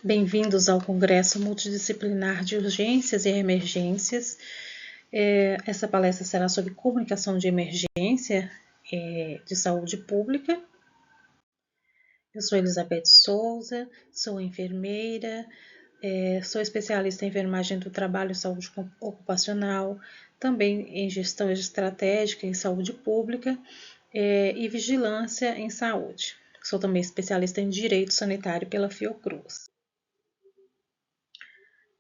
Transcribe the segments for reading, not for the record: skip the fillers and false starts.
Bem-vindos ao Congresso Multidisciplinar de Urgências e Emergências. Essa palestra será sobre comunicação de emergência de saúde pública. Eu sou Elizabeth Souza, sou enfermeira, sou especialista em enfermagem do trabalho e saúde ocupacional, também em gestão estratégica em saúde pública e vigilância em saúde. Sou também especialista em direito sanitário pela Fiocruz.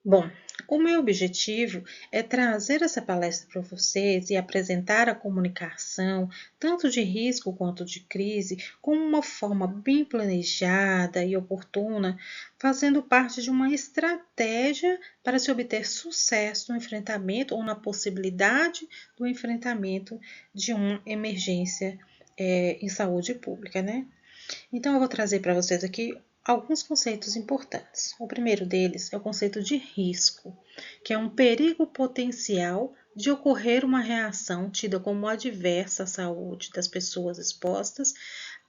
Bom, o meu objetivo é trazer essa palestra para vocês e apresentar a comunicação, tanto de risco quanto de crise, como uma forma bem planejada e oportuna, fazendo parte de uma estratégia para se obter sucesso no enfrentamento ou na possibilidade do enfrentamento de uma emergência em saúde pública, né? Então, eu vou trazer para vocês aqui alguns conceitos importantes. O primeiro deles é o conceito de risco, que é um perigo potencial de ocorrer uma reação tida como adversa à saúde das pessoas expostas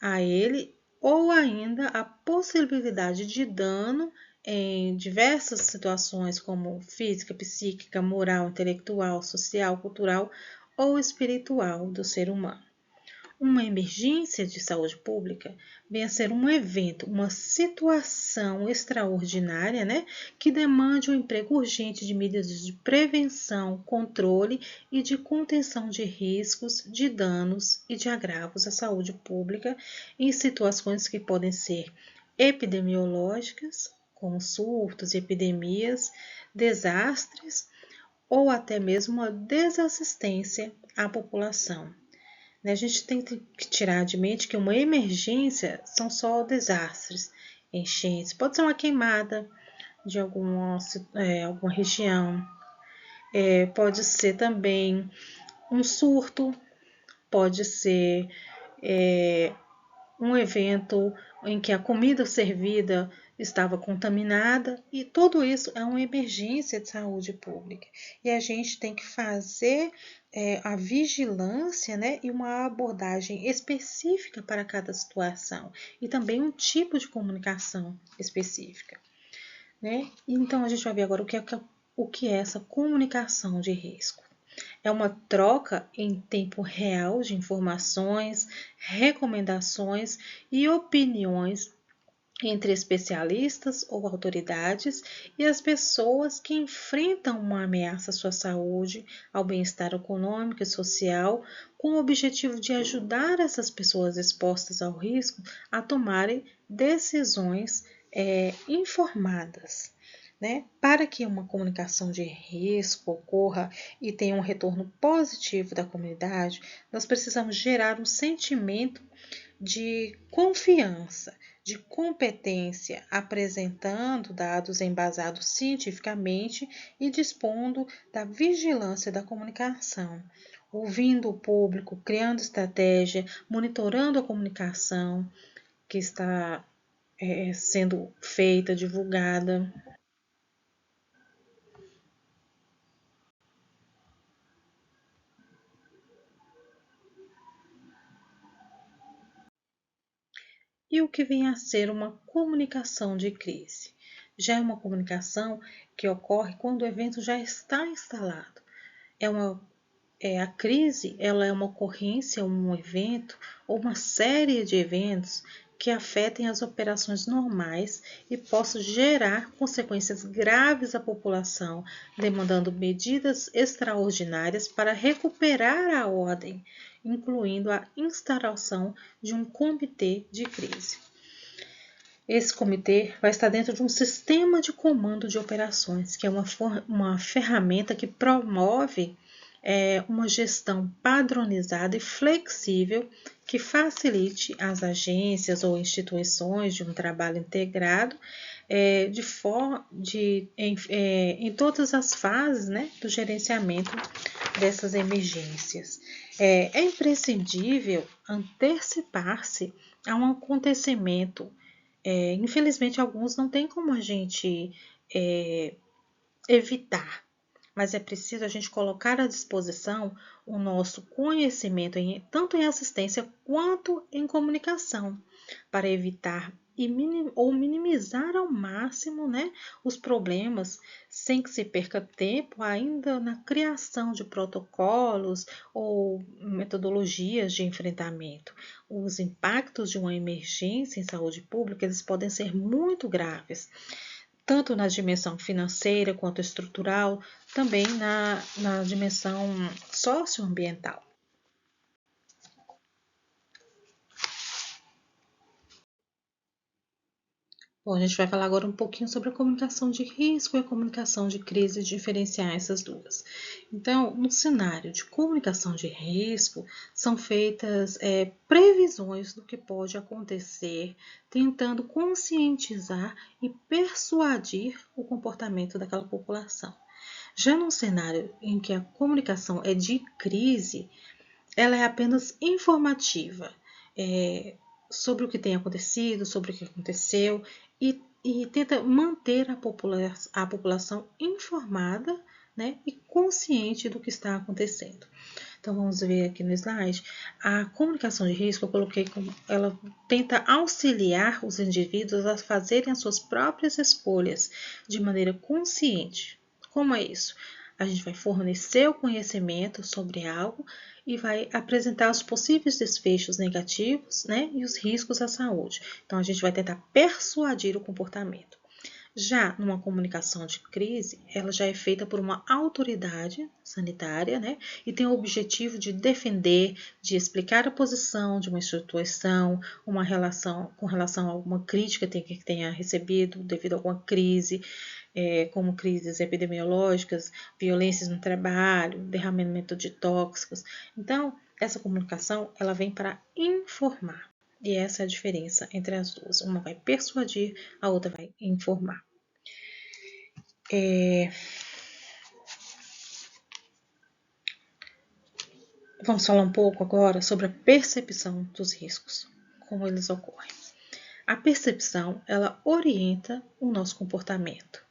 a ele, ou ainda a possibilidade de dano em diversas situações, como física, psíquica, moral, intelectual, social, cultural ou espiritual do ser humano. Uma emergência de saúde pública vem a ser um evento, uma situação extraordinária, que demande o emprego urgente de medidas de prevenção, controle e de contenção de riscos, de danos e de agravos à saúde pública em situações que podem ser epidemiológicas, como surtos e epidemias, desastres ou até mesmo a desassistência à população. A gente tem que tirar de mente que uma emergência são só desastres, enchentes, pode ser uma queimada de alguma região, pode ser também um surto, pode ser um evento em que a comida servida estava contaminada, e tudo isso é uma emergência de saúde pública. E a gente tem que fazer a vigilância, e uma abordagem específica para cada situação, e também um tipo de comunicação específica. Então, a gente vai ver agora o que é essa comunicação de risco. É uma troca em tempo real de informações, recomendações e opiniões entre especialistas ou autoridades e as pessoas que enfrentam uma ameaça à sua saúde, ao bem-estar econômico e social, com o objetivo de ajudar essas pessoas expostas ao risco a tomarem decisões informadas. Para que uma comunicação de risco ocorra e tenha um retorno positivo da comunidade, nós precisamos gerar um sentimento de confiança, de competência, apresentando dados embasados cientificamente e dispondo da vigilância da comunicação, ouvindo o público, criando estratégia, monitorando a comunicação que está sendo feita, divulgada. E o que vem a ser uma comunicação de crise? Já é uma comunicação que ocorre quando o evento já está instalado. A crise ela é uma ocorrência, um evento ou uma série de eventos que afetem as operações normais e possam gerar consequências graves à população, demandando medidas extraordinárias para recuperar a ordem, incluindo a instauração de um comitê de crise. Esse comitê vai estar dentro de um sistema de comando de operações, que é uma ferramenta que promove uma gestão padronizada e flexível que facilite as agências ou instituições de um trabalho integrado em todas as fases do gerenciamento dessas emergências. É imprescindível antecipar-se a um acontecimento. Infelizmente, alguns não tem como a gente evitar, mas é preciso a gente colocar à disposição o nosso conhecimento, tanto em assistência quanto em comunicação, para evitar ou minimizar ao máximo, né, os problemas, sem que se perca tempo ainda na criação de protocolos ou metodologias de enfrentamento. Os impactos de uma emergência em saúde pública, eles podem ser muito graves, tanto na dimensão financeira quanto estrutural, também na dimensão socioambiental. Bom, a gente vai falar agora um pouquinho sobre a comunicação de risco e a comunicação de crise, diferenciar essas duas. Então, no cenário de comunicação de risco, são feitas previsões do que pode acontecer, tentando conscientizar e persuadir o comportamento daquela população. Já no cenário em que a comunicação é de crise, ela é apenas informativa, sobre o que tem acontecido, sobre o que aconteceu, e tenta manter a população informada, né, e consciente do que está acontecendo. Então, vamos ver aqui no slide, a comunicação de risco, eu coloquei como ela tenta auxiliar os indivíduos a fazerem as suas próprias escolhas de maneira consciente. Como é isso? A gente vai fornecer o conhecimento sobre algo e vai apresentar os possíveis desfechos negativos, né, e os riscos à saúde. Então, a gente vai tentar persuadir o comportamento. Já numa comunicação de crise, ela já é feita por uma autoridade sanitária, né, e tem o objetivo de defender, de explicar a posição de uma instituição, com relação a alguma crítica que tenha recebido devido a alguma crise, como crises epidemiológicas, violências no trabalho, derramamento de tóxicos. Então, essa comunicação ela vem para informar. E essa é a diferença entre as duas. Uma vai persuadir, a outra vai informar. Vamos falar um pouco agora sobre a percepção dos riscos, como eles ocorrem. A percepção, ela orienta o nosso comportamento,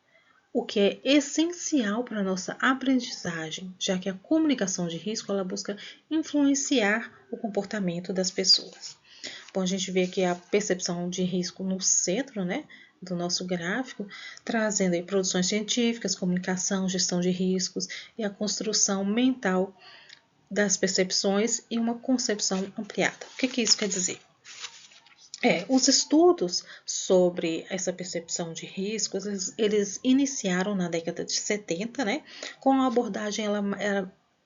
o que é essencial para a nossa aprendizagem, já que a comunicação de risco ela busca influenciar o comportamento das pessoas. Bom, a gente vê aqui a percepção de risco no centro, né, do nosso gráfico, trazendo aí produções científicas, comunicação, gestão de riscos e a construção mental das percepções e uma concepção ampliada. O que isso quer dizer? Os estudos sobre essa percepção de riscos, eles iniciaram na década de 70, né, com a abordagem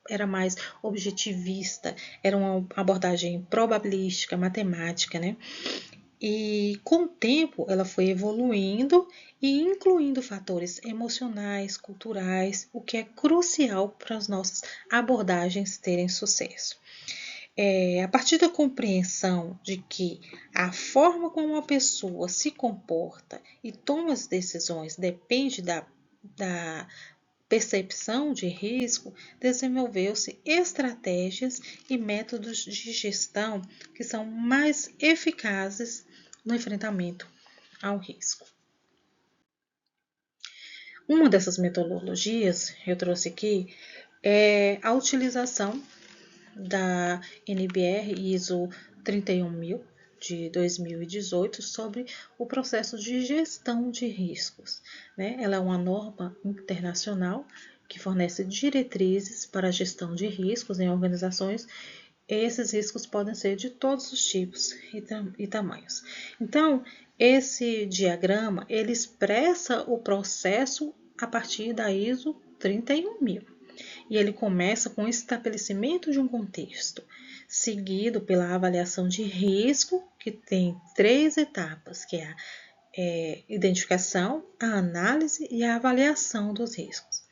era mais objetivista, era uma abordagem probabilística, matemática, né? E com o tempo ela foi evoluindo e incluindo fatores emocionais, culturais, o que é crucial para as nossas abordagens terem sucesso. A partir da compreensão de que a forma como uma pessoa se comporta e toma as decisões depende da percepção de risco, desenvolveu-se estratégias e métodos de gestão que são mais eficazes no enfrentamento ao risco. Uma dessas metodologias, eu trouxe aqui, é a utilização da NBR ISO 31000 de 2018 sobre o processo de gestão de riscos, né? Ela é uma norma internacional que fornece diretrizes para a gestão de riscos em organizações. Esses riscos podem ser de todos os tipos e tamanhos. Então, esse diagrama ele expressa o processo a partir da ISO 31000. E ele começa com o estabelecimento de um contexto, seguido pela avaliação de risco, que tem 3 etapas, que é a identificação, a análise e a avaliação dos riscos.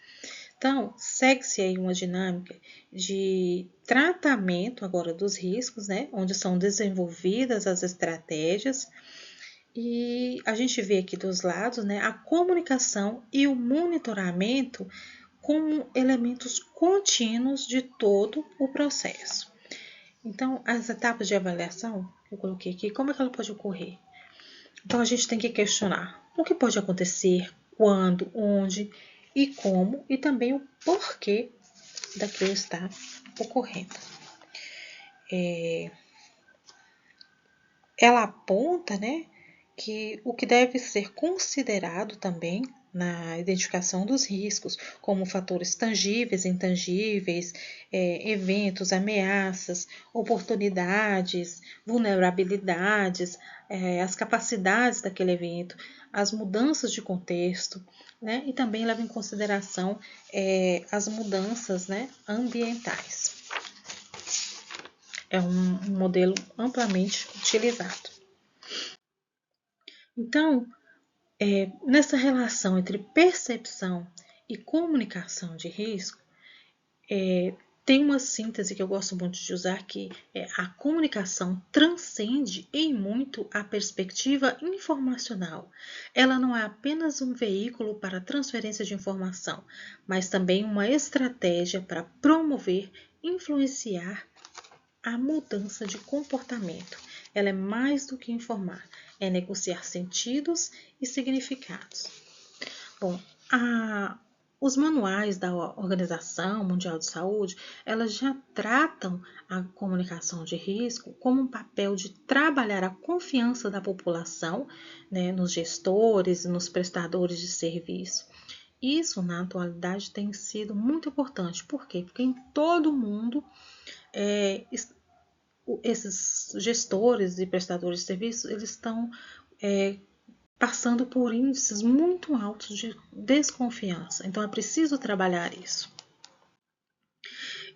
Então, segue-se aí uma dinâmica de tratamento agora dos riscos, né, onde são desenvolvidas as estratégias, e a gente vê aqui dos lados, né, a comunicação e o monitoramento como elementos contínuos de todo o processo. Então, as etapas de avaliação que eu coloquei aqui, como é que ela pode ocorrer? Então, a gente tem que questionar o que pode acontecer, quando, onde e como, e também o porquê daquilo estar ocorrendo. Ela aponta, né, que o que deve ser considerado também na identificação dos riscos, como fatores tangíveis e intangíveis, eventos, ameaças, oportunidades, vulnerabilidades, as capacidades daquele evento, as mudanças de contexto, né? E também leva em consideração as mudanças, né, ambientais. É um modelo amplamente utilizado. Então, nessa relação entre percepção e comunicação de risco, tem uma síntese que eu gosto muito de usar, que a comunicação transcende em muito a perspectiva informacional. Ela não é apenas um veículo para a transferência de informação, mas também uma estratégia para promover, influenciar a mudança de comportamento. Ela é mais do que informar, é negociar sentidos e significados. Bom, os manuais da Organização Mundial de Saúde, elas já tratam a comunicação de risco como um papel de trabalhar a confiança da população, né, nos gestores e nos prestadores de serviço. Isso, na atualidade, tem sido muito importante. Por quê? Porque em todo o mundo, esses gestores e prestadores de serviços, eles estão passando por índices muito altos de desconfiança. Então, é preciso trabalhar isso.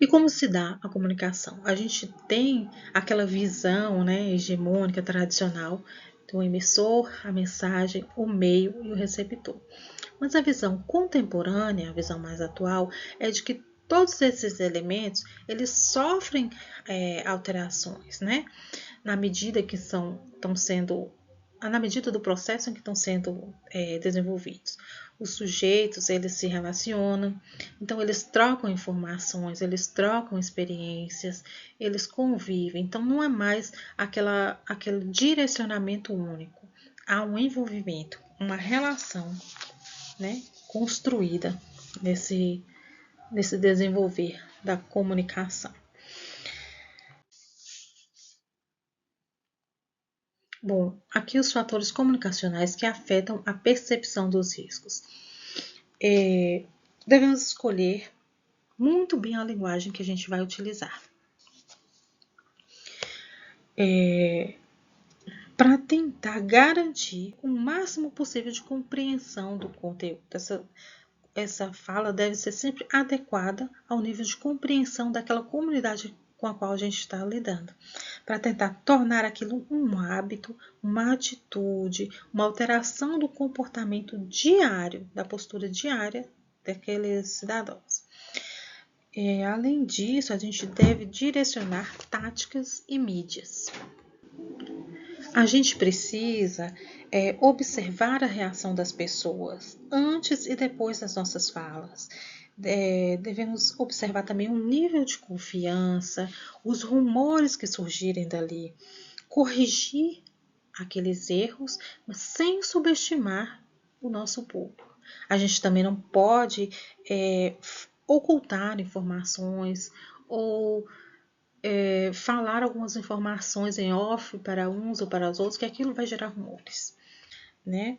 E como se dá a comunicação? A gente tem aquela visão, né, hegemônica, tradicional, do emissor, a mensagem, o meio e o receptor. Mas a visão contemporânea, a visão mais atual, é de que todos esses elementos, eles sofrem alterações, né? Na medida que estão sendo, na medida do processo em que estão sendo desenvolvidos. Os sujeitos, eles se relacionam, então eles trocam informações, eles trocam experiências, eles convivem. Então não é mais aquele direcionamento único. Há um envolvimento, uma relação, né, construída nesse desenvolver da comunicação. Bom, aqui os fatores comunicacionais que afetam a percepção dos riscos. Devemos escolher muito bem a linguagem que a gente vai utilizar. Para tentar garantir o máximo possível de compreensão do conteúdo. Essa fala deve ser sempre adequada ao nível de compreensão daquela comunidade com a qual a gente está lidando, para tentar tornar aquilo um hábito, uma atitude, uma alteração do comportamento diário, da postura diária daqueles cidadãos. Além disso, a gente deve direcionar táticas e mídias. A gente precisa observar a reação das pessoas antes e depois das nossas falas. Devemos observar também o nível de confiança, os rumores que surgirem dali, corrigir aqueles erros, mas sem subestimar o nosso público. A gente também não pode ocultar informações ou falar algumas informações em off para uns ou para os outros, que aquilo vai gerar rumores, né?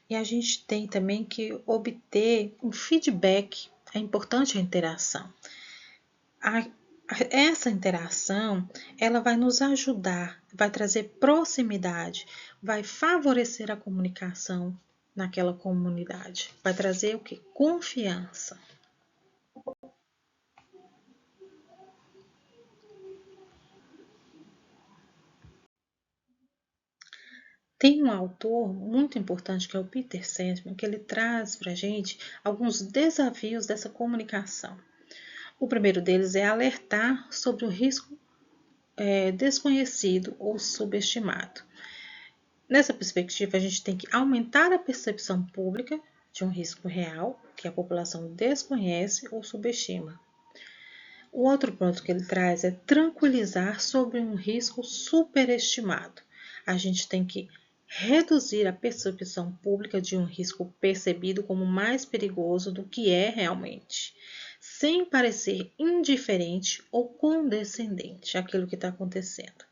E a gente tem também que obter um feedback. É importante a interação. Essa interação, ela vai nos ajudar, vai trazer proximidade, vai favorecer a comunicação naquela comunidade, vai trazer o que? Confiança. Tem um autor muito importante que é o Peter Sandman, que ele traz para a gente alguns desafios dessa comunicação. O primeiro deles é alertar sobre o risco desconhecido ou subestimado. Nessa perspectiva, a gente tem que aumentar a percepção pública de um risco real que a população desconhece ou subestima. O outro ponto que ele traz é tranquilizar sobre um risco superestimado. A gente tem que reduzir a percepção pública de um risco percebido como mais perigoso do que é realmente, sem parecer indiferente ou condescendente àquilo que está acontecendo.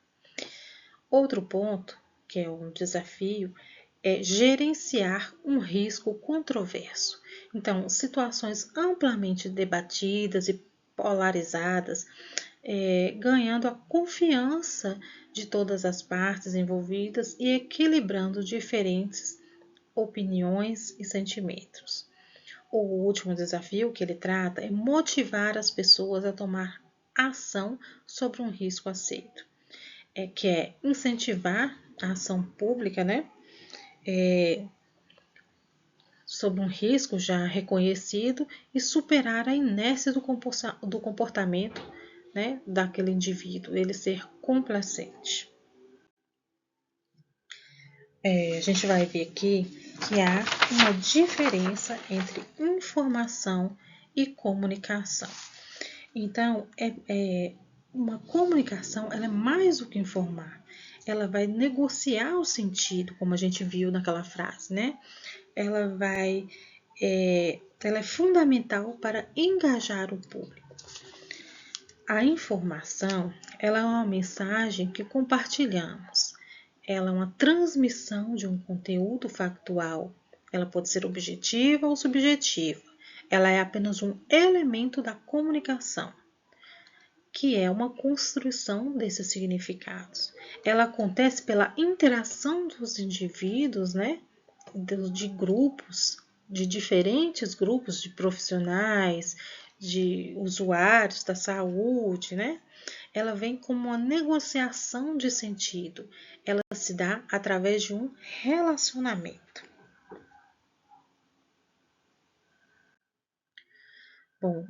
Outro ponto, que é um desafio, é gerenciar um risco controverso. Então, situações amplamente debatidas e polarizadas, ganhando a confiança de todas as partes envolvidas e equilibrando diferentes opiniões e sentimentos. O último desafio que ele trata é motivar as pessoas a tomar ação sobre um risco aceito, que é incentivar a ação pública, né? Sobre um risco já reconhecido e superar a inércia do comportamento, né, daquele indivíduo, ele ser complacente. A gente vai ver aqui que há uma diferença entre informação e comunicação. Então, uma comunicação ela é mais do que informar. Ela vai negociar o sentido, como a gente viu naquela frase, né? Ela é fundamental para engajar o público. A informação, ela é uma mensagem que compartilhamos. Ela é uma transmissão de um conteúdo factual. Ela pode ser objetiva ou subjetiva. Ela é apenas um elemento da comunicação, que é uma construção desses significados. Ela acontece pela interação dos indivíduos, né? De grupos, de diferentes grupos de profissionais, de usuários da saúde, né? Ela vem como uma negociação de sentido. Ela se dá através de um relacionamento. Bom,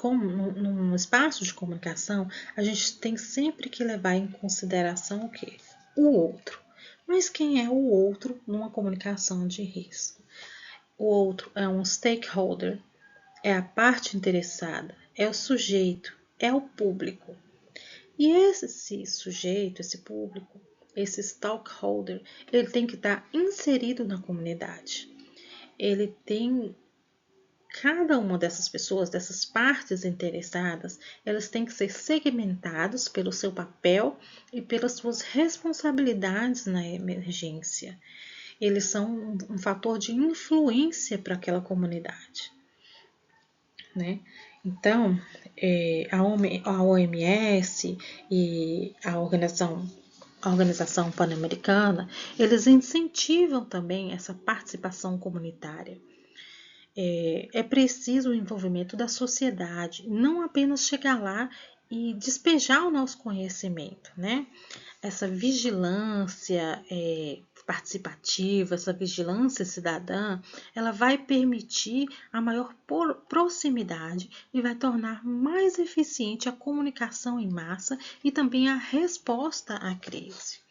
num espaço de comunicação, a gente tem sempre que levar em consideração o quê? O outro. Mas quem é o outro numa comunicação de risco? O outro é um stakeholder, é a parte interessada, é o sujeito, é o público. E esse sujeito, esse público, esse stakeholder, ele tem que estar inserido na comunidade. Ele tem cada uma dessas pessoas, dessas partes interessadas, elas têm que ser segmentadas pelo seu papel e pelas suas responsabilidades na emergência. Eles são um fator de influência para aquela comunidade, né? Então, a OMS e a Organização Pan-Americana, eles incentivam também essa participação comunitária. É preciso o envolvimento da sociedade, não apenas chegar lá e despejar o nosso conhecimento, né? Essa vigilância participativa, essa vigilância cidadã, ela vai permitir a maior proximidade e vai tornar mais eficiente a comunicação em massa e também a resposta à crise.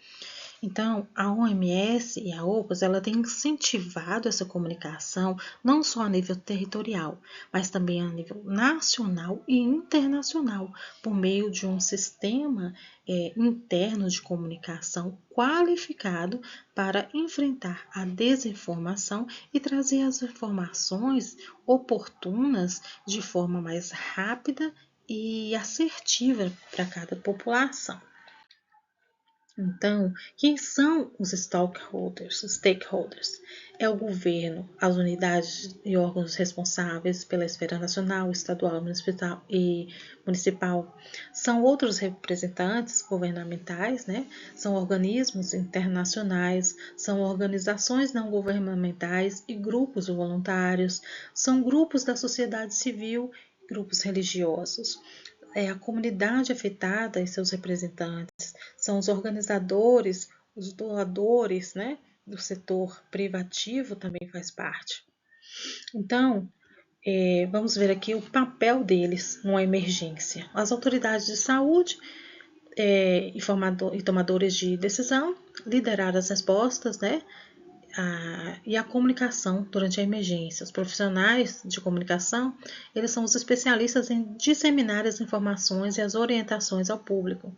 Então, a OMS e a OPAS, ela tem incentivado essa comunicação não só a nível territorial, mas também a nível nacional e internacional, por meio de um sistema interno de comunicação qualificado para enfrentar a desinformação e trazer as informações oportunas de forma mais rápida e assertiva para cada população. Então, quem são os stakeholders? É o governo, as unidades e órgãos responsáveis pela esfera nacional, estadual, municipal. São outros representantes governamentais, né? São organismos internacionais, são organizações não governamentais e grupos voluntários, são grupos da sociedade civil, grupos religiosos. É a comunidade afetada e seus representantes, são os organizadores, os doadores, né, do setor privativo também faz parte. Então, vamos ver aqui o papel deles numa emergência. As autoridades de saúde e tomadores de decisão liderar as respostas, né, e a comunicação durante a emergência. Os profissionais de comunicação, eles são os especialistas em disseminar as informações e as orientações ao público.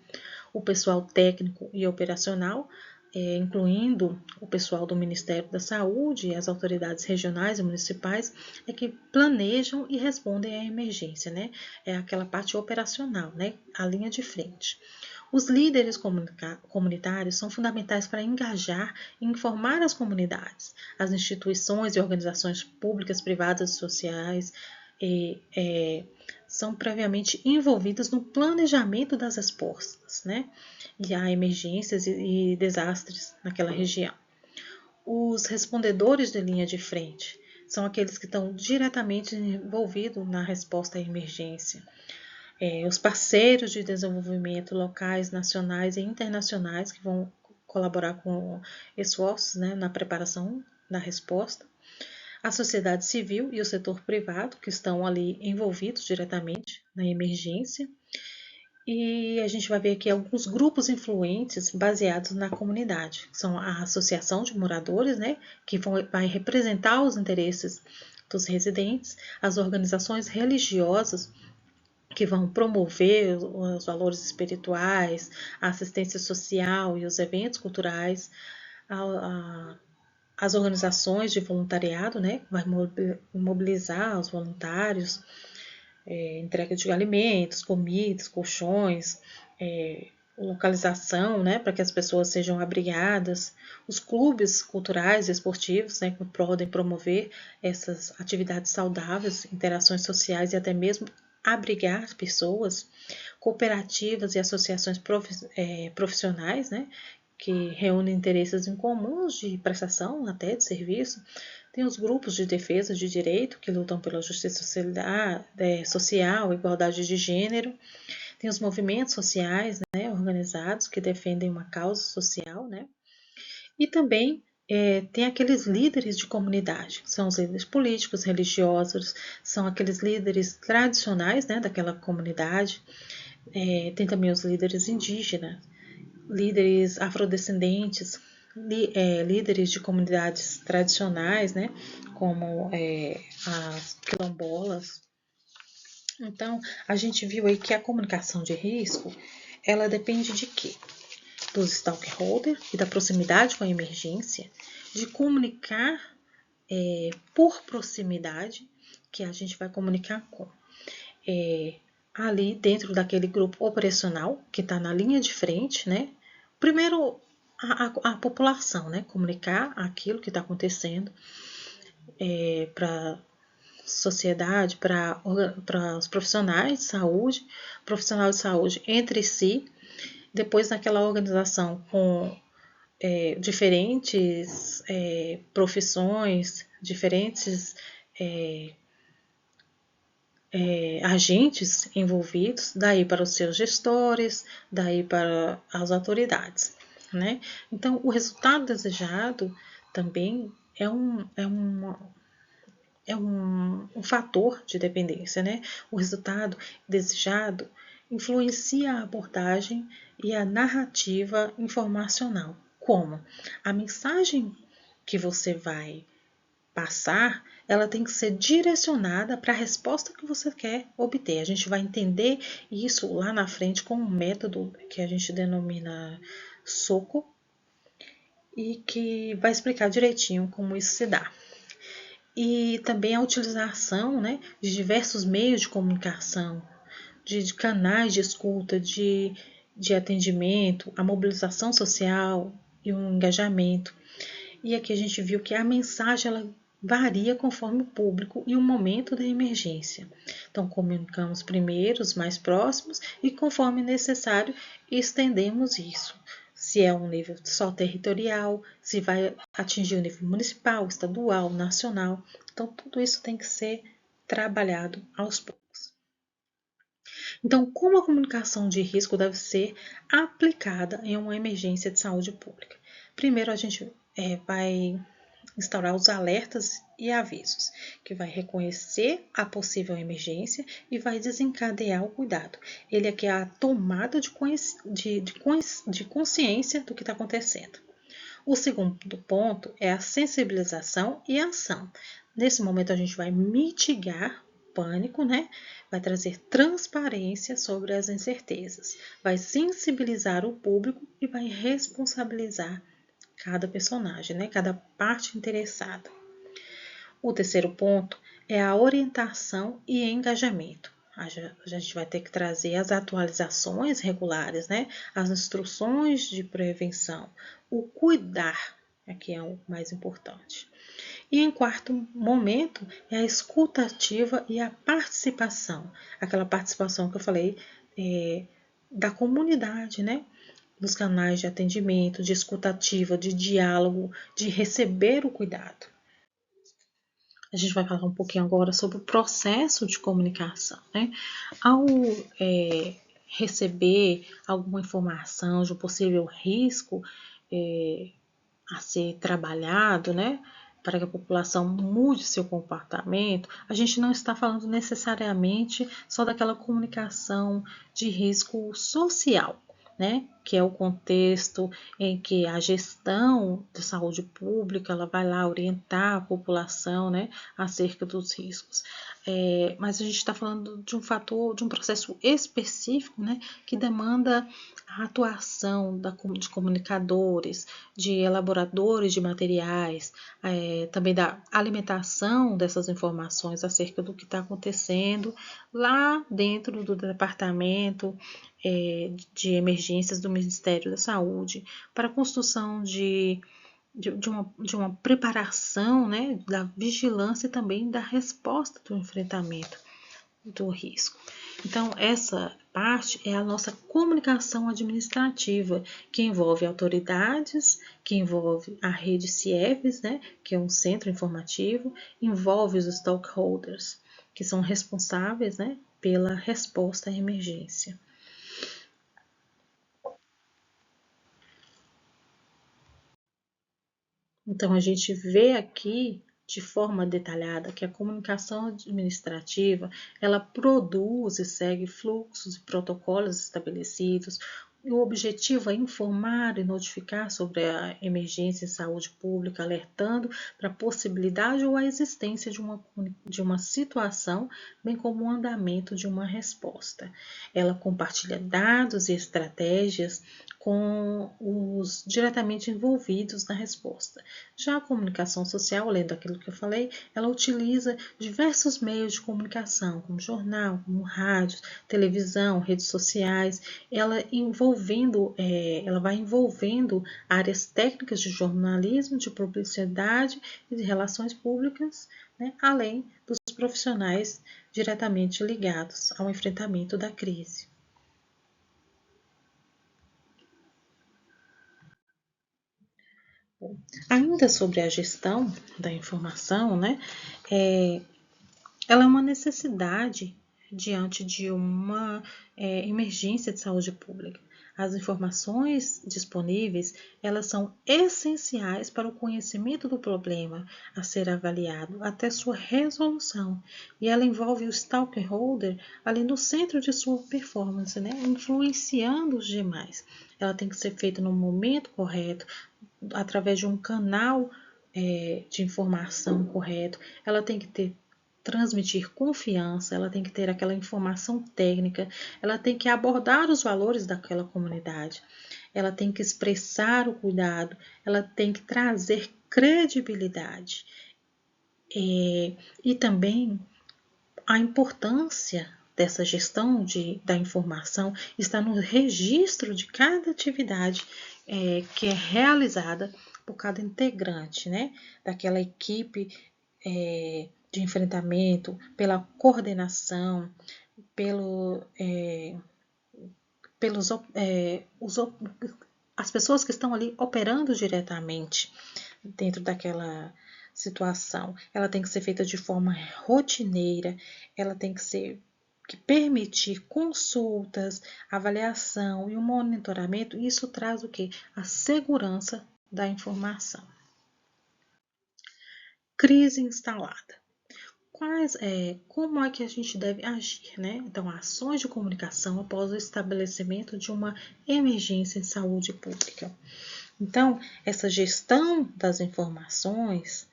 O pessoal técnico e operacional, incluindo o pessoal do Ministério da Saúde e as autoridades regionais e municipais, é que planejam e respondem à emergência, né? É aquela parte operacional, né? A linha de frente. Os líderes comunitários são fundamentais para engajar e informar as comunidades, as instituições e organizações públicas, privadas e sociais são previamente envolvidas no planejamento das respostas, né? E a emergências e desastres naquela região. Os respondedores de linha de frente são aqueles que estão diretamente envolvidos na resposta à emergência. Os parceiros de desenvolvimento locais, nacionais e internacionais que vão colaborar com esforços, né, na preparação da resposta. A sociedade civil e o setor privado que estão ali envolvidos diretamente na emergência. E a gente vai ver aqui alguns grupos influentes baseados na comunidade. São a associação de moradores, né, que vai representar os interesses dos residentes, as organizações religiosas que vão promover os valores espirituais, a assistência social e os eventos culturais, as organizações de voluntariado, né, vai mobilizar os voluntários, entrega de alimentos, comidas, colchões, localização, né, para que as pessoas sejam abrigadas, os clubes culturais e esportivos, né, que podem promover essas atividades saudáveis, interações sociais e até mesmo abrigar pessoas, cooperativas e associações profissionais, né, que reúnem interesses em comuns de prestação até de serviço. Tem os grupos de defesa de direito que lutam pela justiça social, igualdade de gênero. Tem os movimentos sociais, né, organizados que defendem uma causa social, né? E também tem aqueles líderes de comunidade, que são os líderes políticos, religiosos, são aqueles líderes tradicionais, né, daquela comunidade. Tem também os líderes indígenas, líderes afrodescendentes, líderes de comunidades tradicionais, né, como as quilombolas. Então, a gente viu aí que a comunicação de risco, ela depende de quê? Dos stakeholders e da proximidade com a emergência, de comunicar por proximidade, que a gente vai comunicar com ali dentro daquele grupo operacional que está na linha de frente, né? Primeiro, a população, né? Comunicar aquilo que está acontecendo para sociedade, para os profissionais de saúde entre si, depois naquela organização com diferentes profissões, diferentes agentes envolvidos, daí para os seus gestores, daí para as autoridades, né? Então, o resultado desejado também é um fator de dependência, né? O resultado desejado influencia a abordagem e a narrativa informacional. Como? A mensagem que você vai passar, ela tem que ser direcionada para a resposta que você quer obter. A gente vai entender isso lá na frente com um método que a gente denomina SOCO e que vai explicar direitinho como isso se dá. E também a utilização, né, de diversos meios de comunicação, de canais de escuta, de atendimento, a mobilização social e o engajamento. E aqui a gente viu que a mensagem ela varia conforme o público e o momento da emergência. Então, comunicamos primeiro os mais próximos e, conforme necessário, estendemos isso. Se é um nível só territorial, se vai atingir o nível municipal, estadual, nacional. Então, tudo isso tem que ser trabalhado aos poucos. Então, como a comunicação de risco deve ser aplicada em uma emergência de saúde pública? Primeiro, a gente vai instaurar os alertas e avisos, que vai reconhecer a possível emergência e vai desencadear o cuidado. Ele aqui é a tomada de consciência do que está acontecendo. O segundo ponto é a sensibilização e a ação. Nesse momento a gente vai mitigar o pânico, né? Vai trazer transparência sobre as incertezas, vai sensibilizar o público e vai responsabilizar cada personagem, né? Cada parte interessada. O terceiro ponto é a orientação e engajamento. a gente vai ter que trazer as atualizações regulares, né? As instruções de prevenção, o cuidar, aqui é o mais importante. E em quarto momento é a escuta ativa e a participação, aquela participação que eu falei da comunidade, né? Nos canais de atendimento, de escuta ativa, de diálogo, de receber o cuidado. A gente vai falar um pouquinho agora sobre o processo de comunicação, né? Ao receber alguma informação de um possível risco a ser trabalhado, né? Para que a população mude seu comportamento, a gente não está falando necessariamente só daquela comunicação de risco social, né? Que é o contexto em que a gestão de saúde pública ela vai lá orientar a população, né, acerca dos riscos. Mas a gente está falando de um fator, de um processo específico, né, que demanda a atuação de comunicadores, de elaboradores de materiais, também da alimentação dessas informações acerca do que está acontecendo lá dentro do departamento de emergências do Ministério da Saúde, para a construção de uma preparação, né, da vigilância e também da resposta do enfrentamento do risco. Então, essa parte é a nossa comunicação administrativa, que envolve autoridades, que envolve a rede CIEVES, né, que é um centro informativo, envolve os stakeholders, que são responsáveis, né, pela resposta à emergência. Então, a gente vê aqui de forma detalhada que a comunicação administrativa ela produz e segue fluxos e protocolos estabelecidos. E o objetivo é informar e notificar sobre a emergência em saúde pública, alertando para a possibilidade ou a existência de uma situação, bem como o andamento de uma resposta. Ela compartilha dados e estratégias com os diretamente envolvidos na resposta. Já a comunicação social, além daquilo que eu falei, ela utiliza diversos meios de comunicação, como jornal, como rádio, televisão, redes sociais, ela vai envolvendo áreas técnicas de jornalismo, de publicidade e de relações públicas, né, além dos profissionais diretamente ligados ao enfrentamento da crise. Ainda sobre a gestão da informação, né, ela é uma necessidade diante de uma emergência de saúde pública. As informações disponíveis, elas são essenciais para o conhecimento do problema a ser avaliado até sua resolução. E ela envolve o stakeholder ali no centro de sua performance, né? Influenciando os demais. Ela tem que ser feita no momento correto, através de um canal de informação correto. Ela tem que transmitir confiança, ela tem que ter aquela informação técnica, ela tem que abordar os valores daquela comunidade, ela tem que expressar o cuidado, ela tem que trazer credibilidade. E também a importância dessa gestão da informação está no registro de cada atividade que é realizada por cada integrante, né, daquela equipe de enfrentamento, pela coordenação, pelos as pessoas que estão ali operando diretamente dentro daquela situação. Ela tem que ser feita de forma rotineira, ela tem que permitir consultas, avaliação e um monitoramento. Isso traz o quê? A segurança da informação. Crise instalada. Como é que a gente deve agir, né? Então, ações de comunicação após o estabelecimento de uma emergência em saúde pública. Então, essa gestão das informações,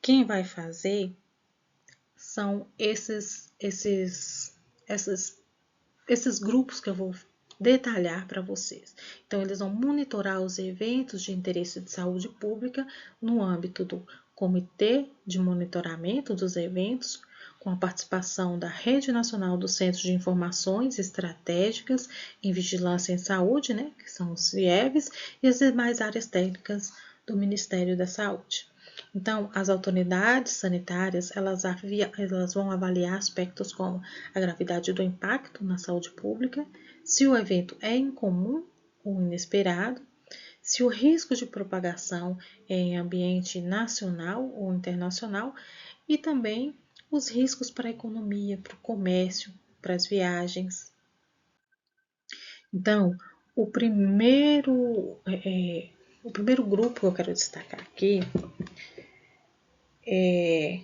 quem vai fazer são esses grupos que eu vou detalhar para vocês. Então, eles vão monitorar os eventos de interesse de saúde pública no âmbito do Comitê de Monitoramento dos Eventos, com a participação da Rede Nacional dos Centros de Informações Estratégicas em Vigilância em Saúde, né, que são os CIEVs, e as demais áreas técnicas do Ministério da Saúde. Então, as autoridades sanitárias, elas vão avaliar aspectos como a gravidade do impacto na saúde pública, se o evento é incomum ou inesperado, se o risco de propagação é em ambiente nacional ou internacional e também os riscos para a economia, para o comércio, para as viagens. Então, o primeiro grupo que eu quero destacar aqui é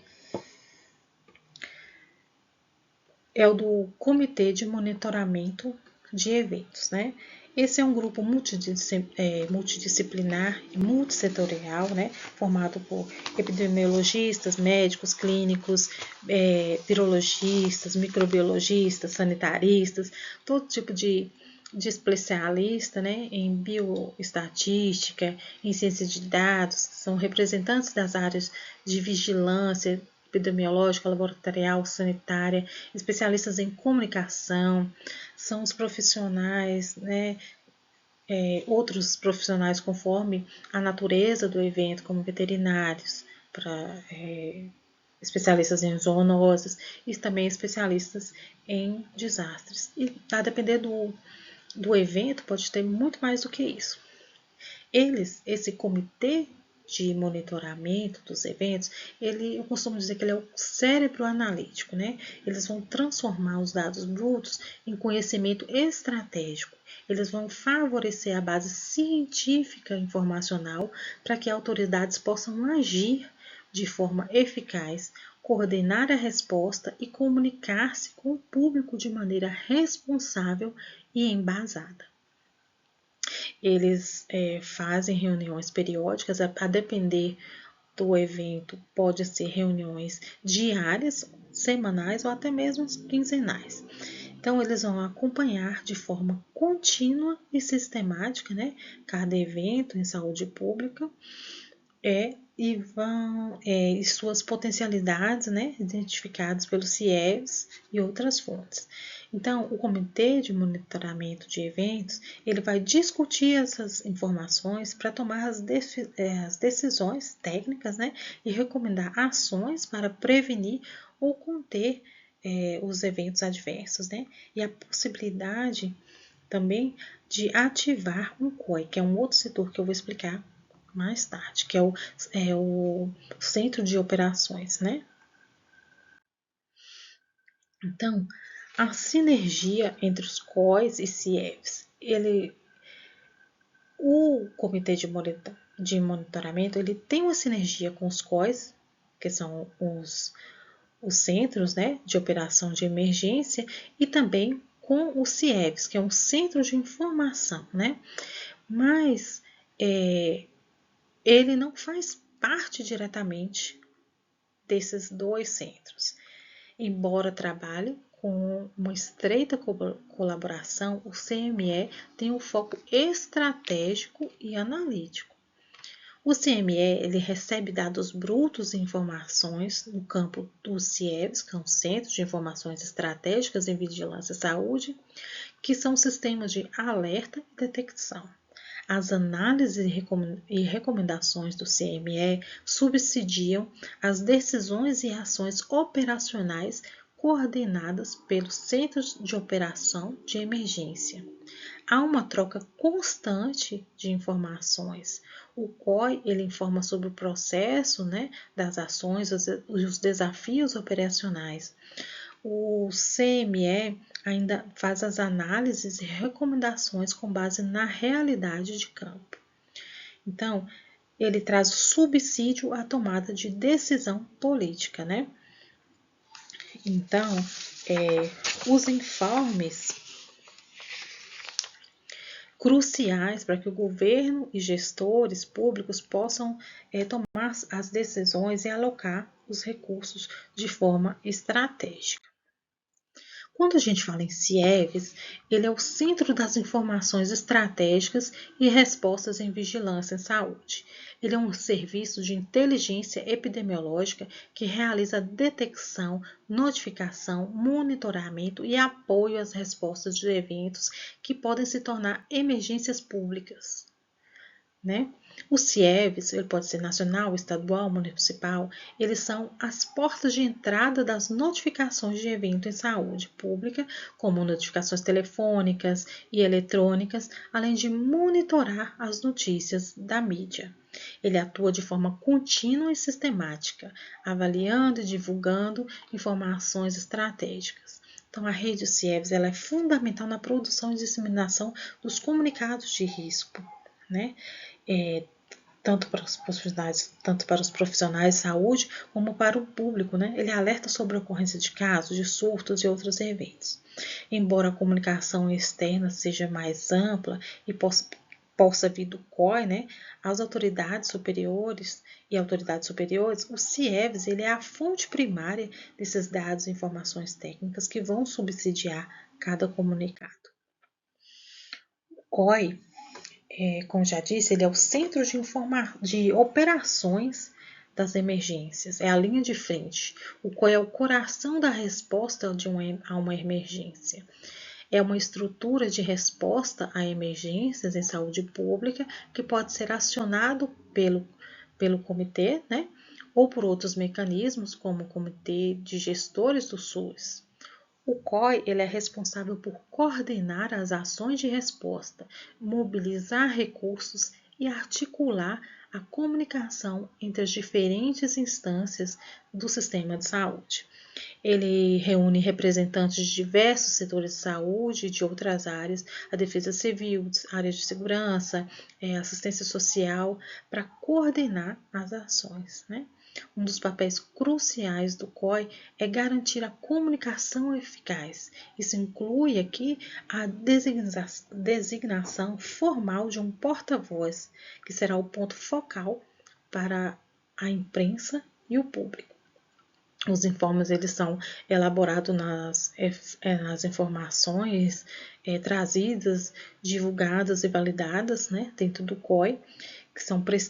o do Comitê de Monitoramento de Eventos, né? Esse é um grupo multidisciplinar e multissetorial, né? Formado por epidemiologistas, médicos, clínicos, virologistas, microbiologistas, sanitaristas, todo tipo de especialista, né, em bioestatística, em ciência de dados, são representantes das áreas de vigilância epidemiológica, laboratorial, sanitária, especialistas em comunicação, são os profissionais, né, outros profissionais conforme a natureza do evento, como veterinários, especialistas em zoonoses e também especialistas em desastres. E a depender do evento, pode ter muito mais do que isso. Esse comitê de monitoramento dos eventos, eu costumo dizer que ele é o cérebro analítico, né? Eles vão transformar os dados brutos em conhecimento estratégico. Eles vão favorecer a base científica informacional para que autoridades possam agir de forma eficaz, coordenar a resposta e comunicar-se com o público de maneira responsável e embasada. Eles fazem reuniões periódicas, a depender do evento, pode ser reuniões diárias, semanais ou até mesmo quinzenais. Então, eles vão acompanhar de forma contínua e sistemática, né, cada evento em saúde pública e suas potencialidades, né, identificadas pelos CIEVs e outras fontes. Então, o Comitê de Monitoramento de Eventos, ele vai discutir essas informações para tomar as decisões técnicas, né, e recomendar ações para prevenir ou conter os eventos adversos, né, e a possibilidade também de ativar um COI, que é um outro setor que eu vou explicar mais tarde, que é o Centro de Operações, né? Então, a sinergia entre os COIs e CIEVs, o Comitê de Monitoramento, ele tem uma sinergia com os COIs, que são os centros, né, de operação de emergência, e também com os CIEVs, que é um centro de informação, né? Mas ele não faz parte diretamente desses dois centros. Embora trabalhe com uma estreita colaboração, o CME tem um foco estratégico e analítico. O CME ele recebe dados brutos e informações no campo dos CIEVs, que são Centros de Informações Estratégicas em Vigilância e Saúde, que são sistemas de alerta e detecção. As análises e recomendações do CME subsidiam as decisões e ações operacionais coordenadas pelos Centros de Operação de Emergência. Há uma troca constante de informações. O COI ele informa sobre o processo, né, das ações, os desafios operacionais. O CME ainda faz as análises e recomendações com base na realidade de campo. Então, ele traz subsídio à tomada de decisão política, né? Então, os informes cruciais para que o governo e gestores públicos possam tomar as decisões e alocar os recursos de forma estratégica. Quando a gente fala em CIEVs, ele é o Centro das Informações Estratégicas e Respostas em Vigilância em Saúde. Ele é um serviço de inteligência epidemiológica que realiza detecção, notificação, monitoramento e apoio às respostas de eventos que podem se tornar emergências públicas, né? Os CIEVs, ele pode ser nacional, estadual, municipal, eles são as portas de entrada das notificações de evento em saúde pública, como notificações telefônicas e eletrônicas, além de monitorar as notícias da mídia. Ele atua de forma contínua e sistemática, avaliando e divulgando informações estratégicas. Então, a rede CIEVs ela é fundamental na produção e disseminação dos comunicados de risco, né? Tanto para os profissionais de saúde, como para o público, né? Ele alerta sobre a ocorrência de casos, de surtos e outros eventos. Embora a comunicação externa seja mais ampla e possa vir do COI, né? As autoridades superiores, o CIEVs, ele é a fonte primária desses dados e informações técnicas que vão subsidiar cada comunicado. O COI, como já disse, ele é o centro de operações das emergências, é a linha de frente. O COI é o coração da resposta a uma emergência. É uma estrutura de resposta a emergências em saúde pública que pode ser acionado pelo comitê, né? Ou por outros mecanismos, como o Comitê de Gestores do SUS. O COI ele é responsável por coordenar as ações de resposta, mobilizar recursos e articular a comunicação entre as diferentes instâncias do sistema de saúde. Ele reúne representantes de diversos setores de saúde e de outras áreas, a defesa civil, áreas de segurança, assistência social, para coordenar as ações, né? Um dos papéis cruciais do COI é garantir a comunicação eficaz. Isso inclui aqui a designação formal de um porta-voz, que será o ponto focal para a imprensa e o público. Os informes eles são elaborados nas informações trazidas, divulgadas e validadas, né, dentro do COI, que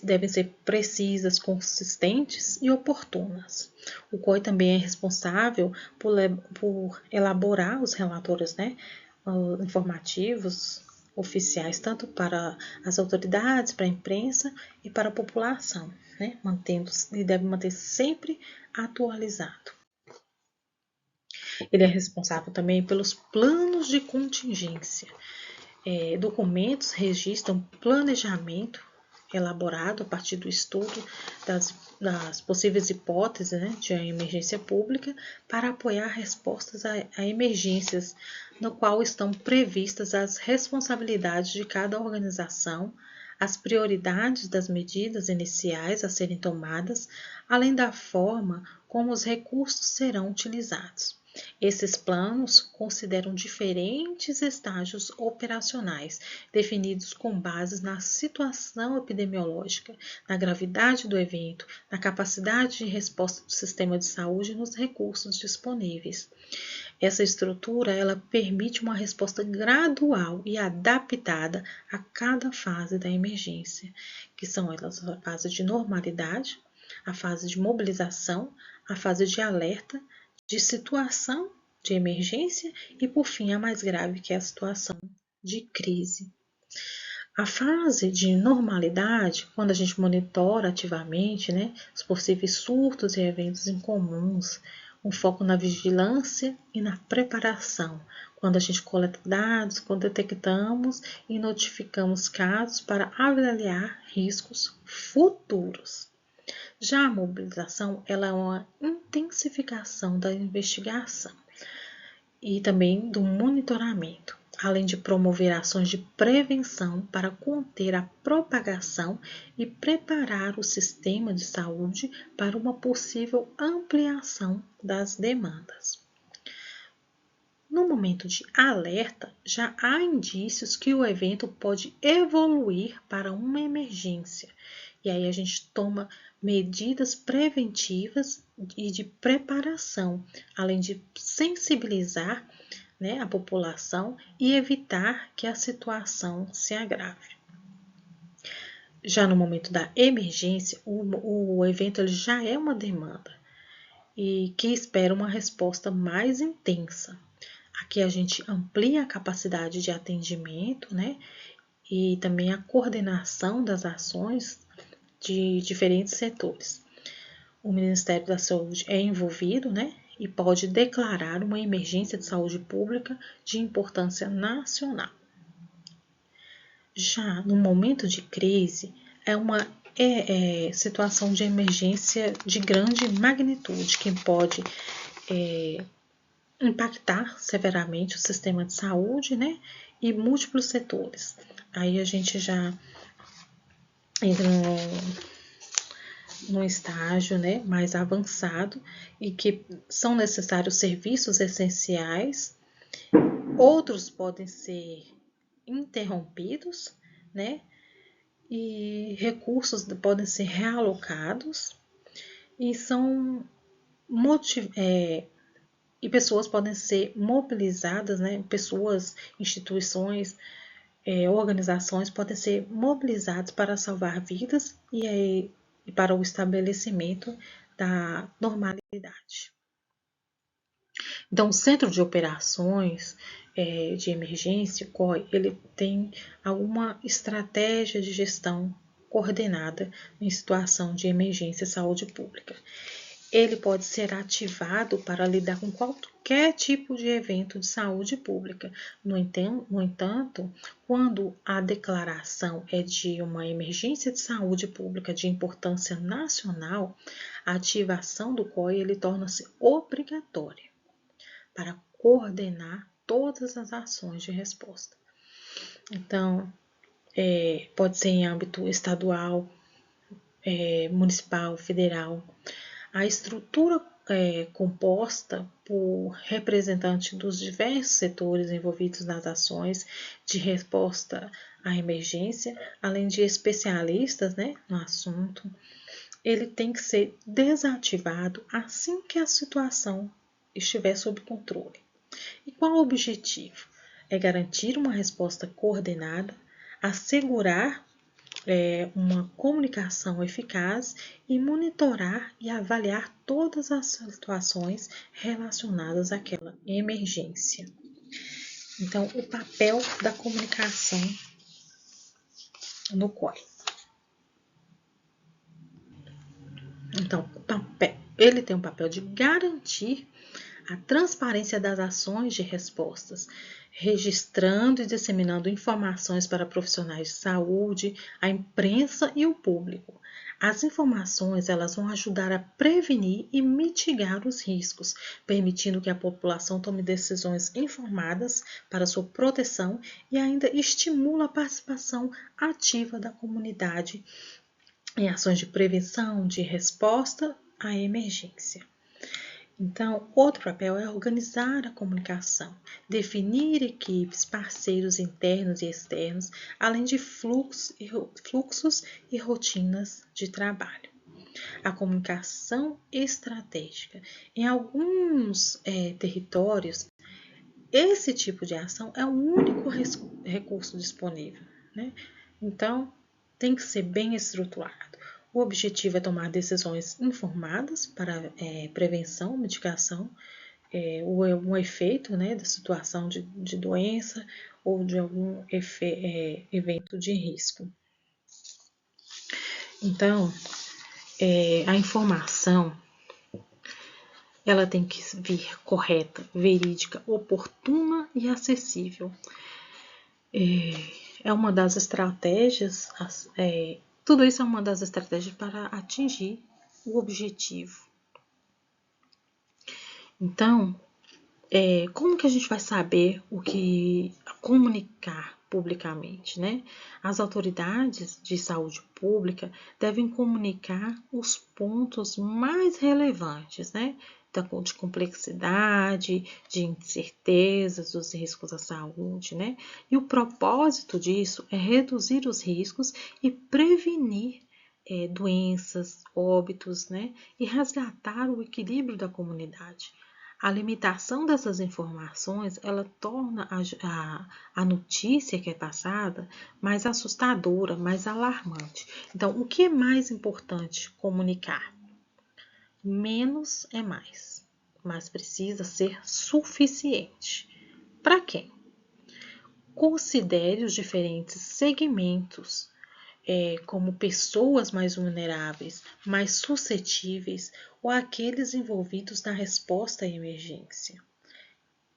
devem ser precisas, consistentes e oportunas. O COI também é responsável por elaborar os relatórios, né, informativos oficiais, tanto para as autoridades, para a imprensa e para a população, né, e deve manter sempre atualizado. Ele é responsável também pelos planos de contingência. Documentos registram planejamento elaborado a partir do estudo das possíveis hipóteses, né, de emergência pública para apoiar respostas a emergências, no qual estão previstas as responsabilidades de cada organização, as prioridades das medidas iniciais a serem tomadas, além da forma como os recursos serão utilizados. Esses planos consideram diferentes estágios operacionais, definidos com base na situação epidemiológica, na gravidade do evento, na capacidade de resposta do sistema de saúde e nos recursos disponíveis. Essa estrutura ela permite uma resposta gradual e adaptada a cada fase da emergência, que são elas a fase de normalidade, a fase de mobilização, a fase de alerta, de situação de emergência e, por fim, a mais grave, que é a situação de crise. A fase de normalidade, quando a gente monitora ativamente, né, os possíveis surtos e eventos incomuns, um foco na vigilância e na preparação, quando a gente coleta dados, quando detectamos e notificamos casos para avaliar riscos futuros. Já a mobilização ela é uma intensificação da investigação e também do monitoramento, além de promover ações de prevenção para conter a propagação e preparar o sistema de saúde para uma possível ampliação das demandas. No momento de alerta, já há indícios que o evento pode evoluir para uma emergência. E aí a gente toma medidas preventivas e de preparação, além de sensibilizar né, a população e evitar que a situação se agrave. Já no momento da emergência, o evento ele já é uma demanda e que espera uma resposta mais intensa. Aqui a gente amplia a capacidade de atendimento, né, e também a coordenação das ações de diferentes setores. O Ministério da Saúde é envolvido, né, e pode declarar uma emergência de saúde pública de importância nacional. Já no momento de crise, é uma situação de emergência de grande magnitude que pode impactar severamente o sistema de saúde, né, e múltiplos setores. Aí a gente já entra num estágio, né, mais avançado e que são necessários serviços essenciais, outros podem ser interrompidos, né, e recursos podem ser realocados e e pessoas podem ser mobilizadas, né, pessoas, instituições, organizações podem ser mobilizadas para salvar vidas e para o estabelecimento da normalidade. Então, o Centro de Operações de Emergência, o COI, ele tem alguma estratégia de gestão coordenada em situação de emergência à saúde pública. Ele pode ser ativado para lidar com qualquer tipo de evento de saúde pública. No entanto, quando a declaração é de uma emergência de saúde pública de importância nacional, a ativação do COI ele torna-se obrigatória para coordenar todas as ações de resposta. Então, pode ser em âmbito estadual, municipal, federal. A estrutura composta por representantes dos diversos setores envolvidos nas ações de resposta à emergência, além de especialistas, né, no assunto, ele tem que ser desativado assim que a situação estiver sob controle. E qual o objetivo? É garantir uma resposta coordenada, assegurar uma comunicação eficaz e monitorar e avaliar todas as situações relacionadas àquela emergência. Então, o papel da comunicação no COI. Então, ele tem um papel de garantir a transparência das ações de respostas, registrando e disseminando informações para profissionais de saúde, a imprensa e o público. As informações elas vão ajudar a prevenir e mitigar os riscos, permitindo que a população tome decisões informadas para sua proteção e ainda estimula a participação ativa da comunidade em ações de prevenção, de resposta à emergência. Então, outro papel é organizar a comunicação, definir equipes, parceiros internos e externos, além de fluxos e rotinas de trabalho. A comunicação estratégica. Em alguns territórios, esse tipo de ação é o único recurso disponível, né? Então, tem que ser bem estruturado. O objetivo é tomar decisões informadas para prevenção, mitigação, um efeito, né, da situação de doença ou de algum evento de risco. Então, a informação ela tem que vir correta, verídica, oportuna e acessível. É uma das estratégias, tudo isso é uma das estratégias para atingir o objetivo. Então, como que a gente vai saber o que comunicar publicamente, né? As autoridades de saúde pública devem comunicar os pontos mais relevantes, né? De complexidade, de incertezas, dos riscos à saúde, né? E o propósito disso é reduzir os riscos e prevenir doenças, óbitos, né? E resgatar o equilíbrio da comunidade. A limitação dessas informações, ela torna a notícia que é passada mais assustadora, mais alarmante. Então, o que é mais importante comunicar? Menos é mais, mas precisa ser suficiente. Para quem? Considere os diferentes segmentos como pessoas mais vulneráveis, mais suscetíveis ou aqueles envolvidos na resposta à emergência.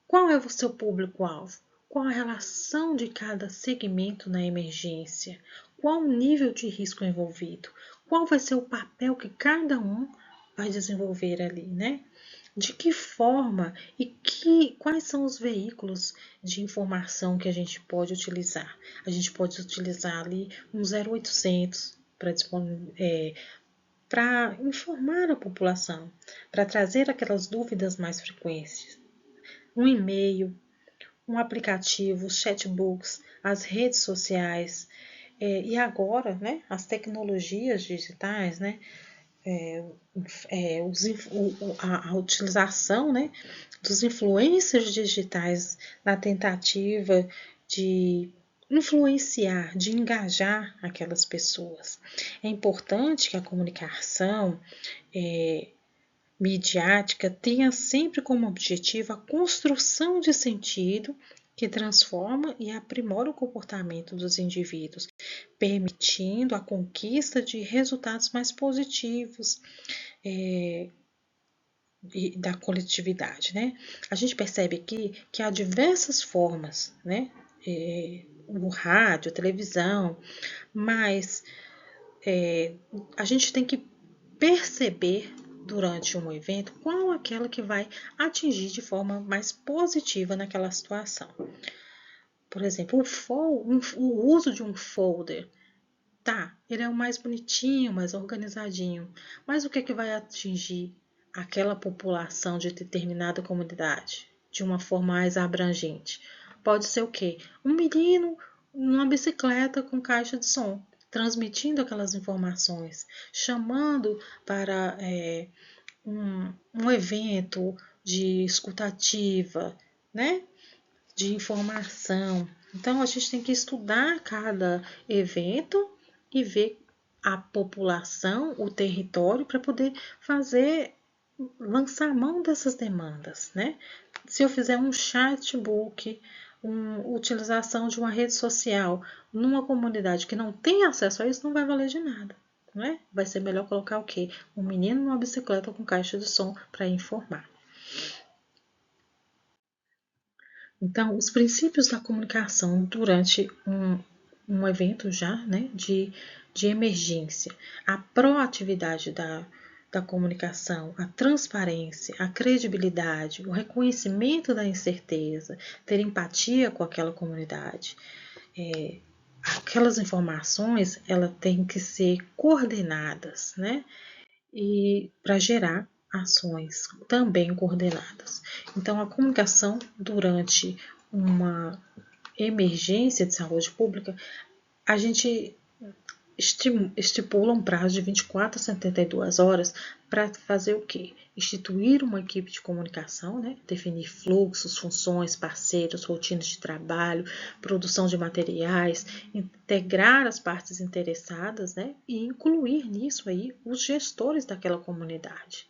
Qual é o seu público-alvo? Qual a relação de cada segmento na emergência? Qual o nível de risco envolvido? Qual vai ser o papel que cada um vai desenvolver ali, né? De que forma e quais são os veículos de informação que a gente pode utilizar? A gente pode utilizar ali um 0800 para informar a população, para trazer aquelas dúvidas mais frequentes. Um e-mail, um aplicativo, os chatbooks, as redes sociais, e agora, né, as tecnologias digitais, né, a utilização, né, dos influencers digitais na tentativa de influenciar, de engajar aquelas pessoas. É importante que a comunicação midiática tenha sempre como objetivo a construção de sentido que transforma e aprimora o comportamento dos indivíduos, permitindo a conquista de resultados mais positivos da coletividade, né? A gente percebe aqui que há diversas formas, né? O rádio, a televisão, mas a gente tem que perceber durante um evento qual aquela que vai atingir de forma mais positiva naquela situação. Por exemplo, o uso de um folder, tá, ele é o mais bonitinho, mais organizadinho, mas o que é que vai atingir aquela população de determinada comunidade de uma forma mais abrangente? Pode ser o quê? Um menino numa bicicleta com caixa de som, transmitindo aquelas informações, chamando para um evento de escutativa, né? De informação. Então, a gente tem que estudar cada evento e ver a população, o território, para poder fazer, lançar mão dessas demandas, né? Se eu fizer um chatbook, utilização de uma rede social numa comunidade que não tem acesso a isso, não vai valer de nada, não é? Vai ser melhor colocar o quê? Um menino numa bicicleta com caixa de som para informar. Então, os princípios da comunicação durante um evento já, né, de emergência, a proatividade da comunicação, a transparência, a credibilidade, o reconhecimento da incerteza, ter empatia com aquela comunidade. Aquelas informações, elas têm que ser coordenadas, né, e para gerar ações também coordenadas. Então, a comunicação durante uma emergência de saúde pública, a gente estipula um prazo de 24 a 72 horas para fazer o quê? Instituir uma equipe de comunicação, né? Definir fluxos, funções, parceiros, rotinas de trabalho, produção de materiais, integrar as partes interessadas, né? E incluir nisso aí os gestores daquela comunidade.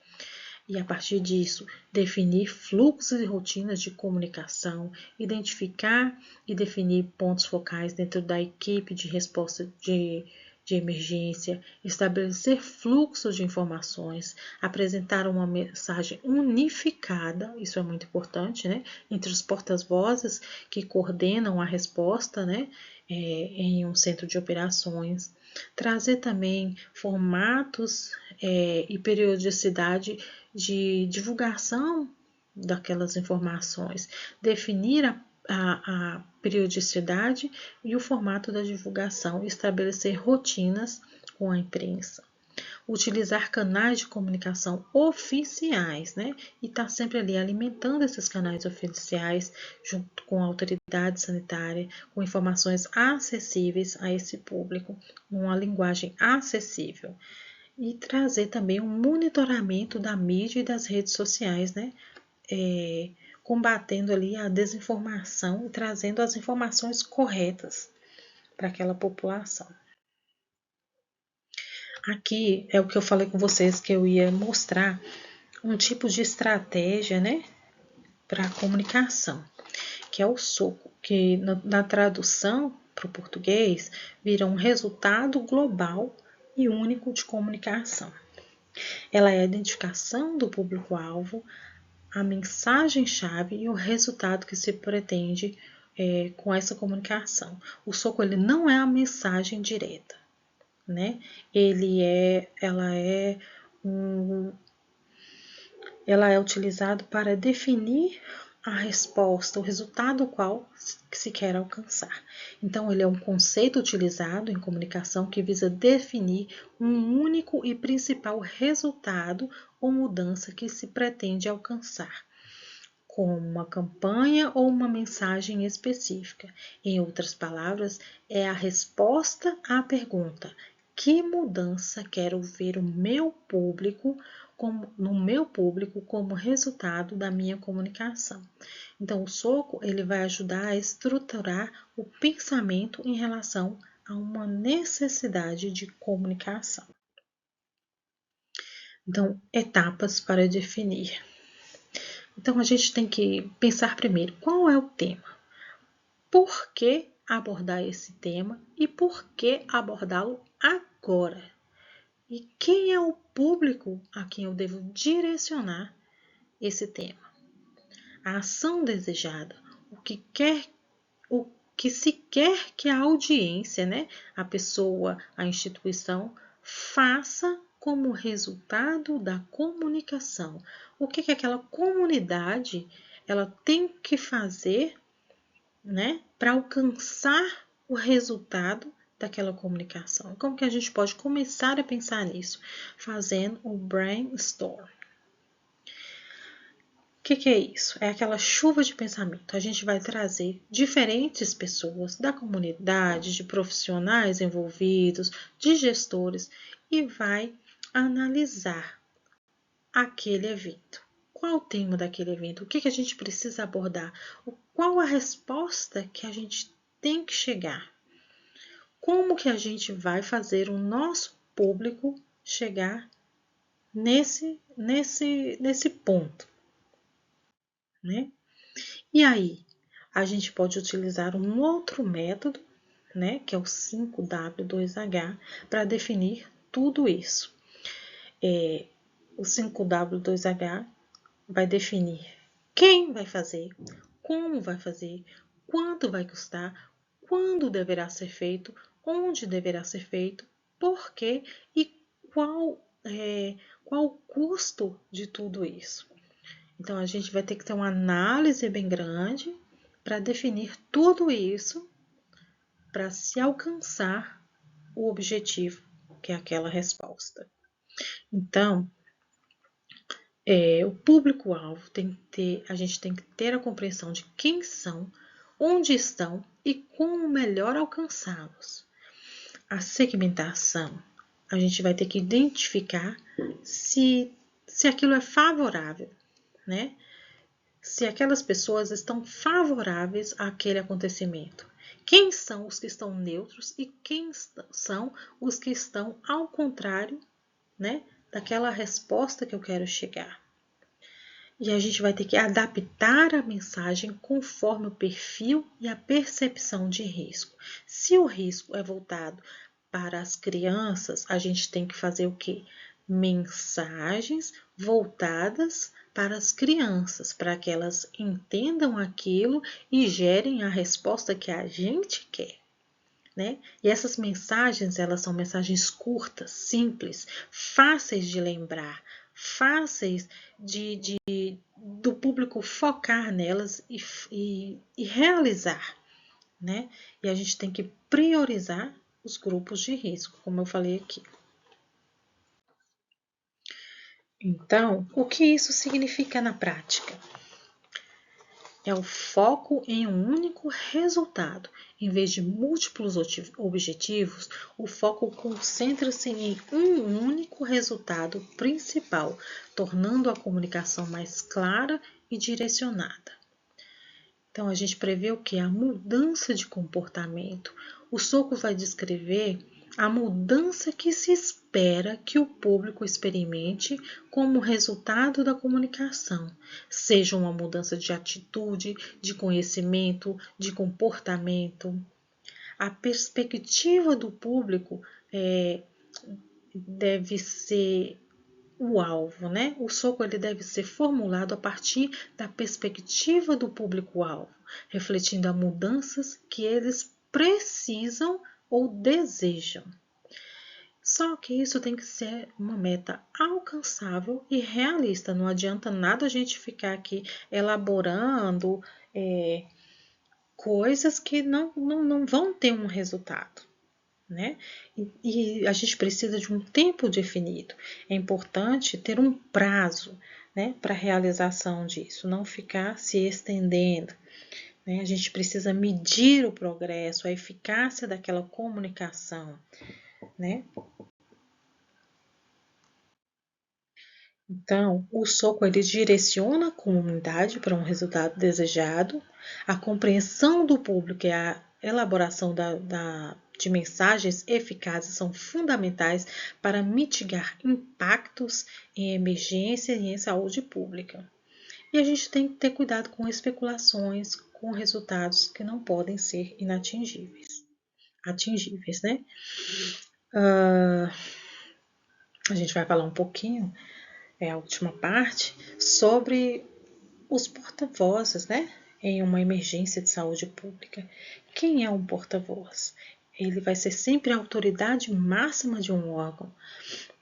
E a partir disso, definir fluxos e rotinas de comunicação, identificar e definir pontos focais dentro da equipe de resposta de emergência, estabelecer fluxos de informações, apresentar uma mensagem unificada, isso é muito importante, né, entre os porta-vozes que coordenam a resposta, né, em um centro de operações, trazer também formatos e periodicidade de divulgação daquelas informações, definir a periodicidade e o formato da divulgação, estabelecer rotinas com a imprensa, utilizar canais de comunicação oficiais, né? E estar sempre ali alimentando esses canais oficiais junto com a autoridade sanitária, com informações acessíveis a esse público, numa linguagem acessível. E trazer também um monitoramento da mídia e das redes sociais, né? combatendo ali a desinformação e trazendo as informações corretas para aquela população. Aqui é o que eu falei com vocês que eu ia mostrar um tipo de estratégia, né, para a comunicação, que é o soco, que na tradução para o português vira um resultado global e único de comunicação. Ela é a identificação do público-alvo, a mensagem-chave e o resultado que se pretende com essa comunicação. O soco ele não é a mensagem direta, né? Ela é utilizada para definir a resposta, o resultado qual se quer alcançar. Então, ele é um conceito utilizado em comunicação que visa definir um único e principal resultado ou mudança que se pretende alcançar, como uma campanha ou uma mensagem específica. Em outras palavras, é a resposta à pergunta: que mudança quero ver no meu público como resultado da minha comunicação? Então, o soco ele vai ajudar a estruturar o pensamento em relação a uma necessidade de comunicação. Então, etapas para definir. Então, a gente tem que pensar primeiro, qual é o tema? Por que abordar esse tema e por que abordá-lo agora? E quem é o público a quem eu devo direcionar esse tema? A ação desejada, o que se quer que a audiência, né, a pessoa, a instituição, faça como resultado da comunicação. O que aquela comunidade ela tem que fazer, né, para alcançar o resultado daquela comunicação. Como que a gente pode começar a pensar nisso? Fazendo o brainstorm. O que é isso? É aquela chuva de pensamento. A gente vai trazer diferentes pessoas da comunidade, de profissionais envolvidos, de gestores e vai analisar aquele evento. Qual o tema daquele evento? O que a gente precisa abordar? Qual a resposta que a gente tem que chegar? Como que a gente vai fazer o nosso público chegar nesse ponto, né? E aí, a gente pode utilizar um outro método, né, que é o 5W2H, para definir tudo isso. O 5W2H vai definir quem vai fazer, como vai fazer, quanto vai custar, quando deverá ser feito, onde deverá ser feito, por quê e qual o custo de tudo isso. Então, a gente vai ter que ter uma análise bem grande para definir tudo isso para se alcançar o objetivo, que é aquela resposta. Então, o público-alvo a gente tem que ter a compreensão de quem são, onde estão e como melhor alcançá-los. A segmentação, a gente vai ter que identificar se aquilo é favorável, né? Se aquelas pessoas estão favoráveis àquele acontecimento. Quem são os que estão neutros e quem são os que estão ao contrário, né, daquela resposta que eu quero chegar. E a gente vai ter que adaptar a mensagem conforme o perfil e a percepção de risco. Se o risco é voltado para as crianças, a gente tem que fazer o quê? Mensagens voltadas para as crianças, para que elas entendam aquilo e gerem a resposta que a gente quer, né? E essas mensagens, elas são mensagens curtas, simples, fáceis de lembrar, fáceis do público focar nelas e realizar, né? E a gente tem que priorizar os grupos de risco, como eu falei aqui. Então, o que isso significa na prática? É o foco em um único resultado. Em vez de múltiplos objetivos, o foco concentra-se em um único resultado principal, tornando a comunicação mais clara e direcionada. Então, a gente prevê o que? A mudança de comportamento. O soco vai descrever a mudança que se espera que o público experimente como resultado da comunicação, seja uma mudança de atitude, de conhecimento, de comportamento. A perspectiva do público deve ser o alvo, né? O soco ele deve ser formulado a partir da perspectiva do público-alvo, refletindo as mudanças que eles precisam ou desejam. Só que isso tem que ser uma meta alcançável e realista. Não adianta nada a gente ficar aqui elaborando coisas que não vão ter um resultado. Né? E a gente precisa de um tempo definido. É importante ter um prazo, né, para a realização disso, não ficar se estendendo. Né? A gente precisa medir o progresso, a eficácia daquela comunicação. Né? Então, o soco ele direciona a comunidade para um resultado desejado, a compreensão do público e a elaboração de mensagens eficazes são fundamentais para mitigar impactos em emergência e em saúde pública. E a gente tem que ter cuidado com especulações, com resultados que não podem ser atingíveis, né? A gente vai falar um pouquinho, a última parte, sobre os porta-vozes, né? Em uma emergência de saúde pública. Quem é um porta-voz? Ele vai ser sempre a autoridade máxima de um órgão,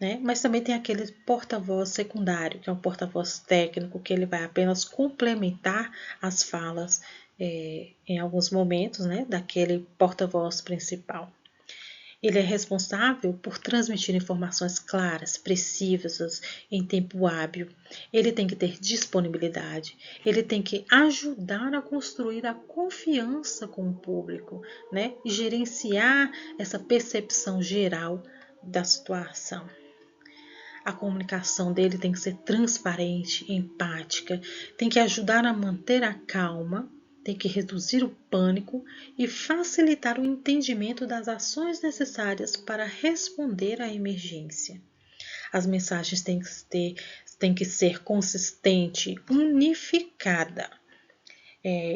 né? Mas também tem aquele porta-voz secundário, que é um porta-voz técnico, que ele vai apenas complementar as falas em alguns momentos, né? Daquele porta-voz principal. Ele é responsável por transmitir informações claras, precisas, em tempo hábil. Ele tem que ter disponibilidade. Ele tem que ajudar a construir a confiança com o público, né? E gerenciar essa percepção geral da situação. A comunicação dele tem que ser transparente, empática, tem que ajudar a manter a calma, tem que reduzir o pânico e facilitar o entendimento das ações necessárias para responder à emergência. As mensagens têm que ser consistente, unificada,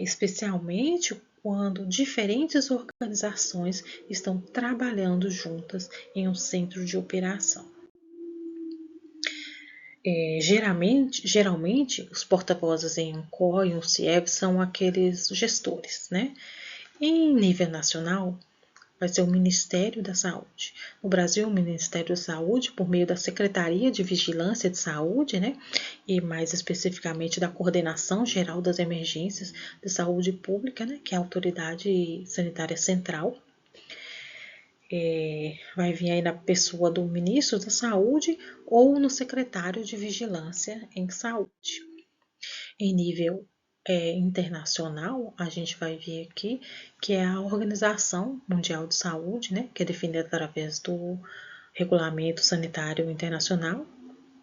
especialmente quando diferentes organizações estão trabalhando juntas em um centro de operação. Geralmente, os porta-vozes em um COR e um CIEV são aqueles gestores, né? Em nível nacional, vai ser o Ministério da Saúde. No Brasil, o Ministério da Saúde, por meio da Secretaria de Vigilância de Saúde, né? E mais especificamente da Coordenação Geral das Emergências de Saúde Pública, né? Que é a Autoridade Sanitária Central. Vai vir aí na pessoa do ministro da Saúde ou no secretário de Vigilância em Saúde. Em nível internacional, a gente vai ver aqui que é a Organização Mundial de Saúde, né, que é definida através do Regulamento Sanitário Internacional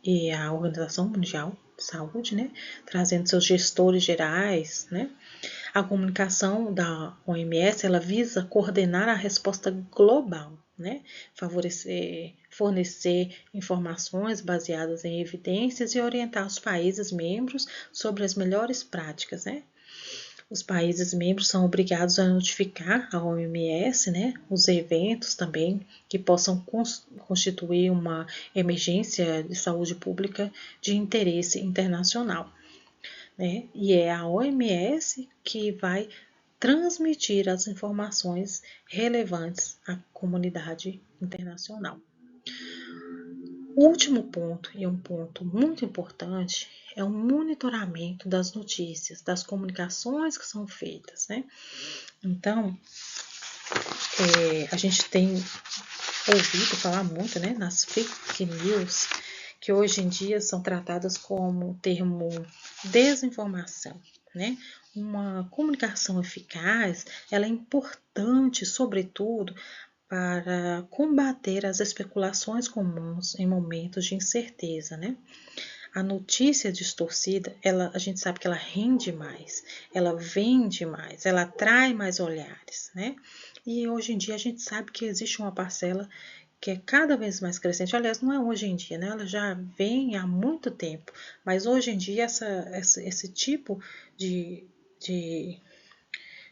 e a Organização Mundial de Saúde, né, trazendo seus gestores gerais, né. A comunicação da OMS, ela visa coordenar a resposta global, né? Fornecer informações baseadas em evidências e orientar os países membros sobre as melhores práticas, né? Os países membros são obrigados a notificar a OMS, né, os eventos também que possam constituir uma emergência de saúde pública de interesse internacional. Né? E é a OMS que vai transmitir as informações relevantes à comunidade internacional. O último ponto, e um ponto muito importante, é o monitoramento das notícias, das comunicações que são feitas. Né? Então, a gente tem ouvido falar muito, né, nas fake news, que hoje em dia são tratadas como termo desinformação, né? Uma comunicação eficaz, ela é importante, sobretudo, para combater as especulações comuns em momentos de incerteza, né? A notícia distorcida, a gente sabe que ela rende mais, ela vende mais, ela atrai mais olhares, né? E hoje em dia a gente sabe que existe uma parcela que é cada vez mais crescente. Aliás, não é hoje em dia, né? Ela já vem há muito tempo, mas hoje em dia esse tipo de, de,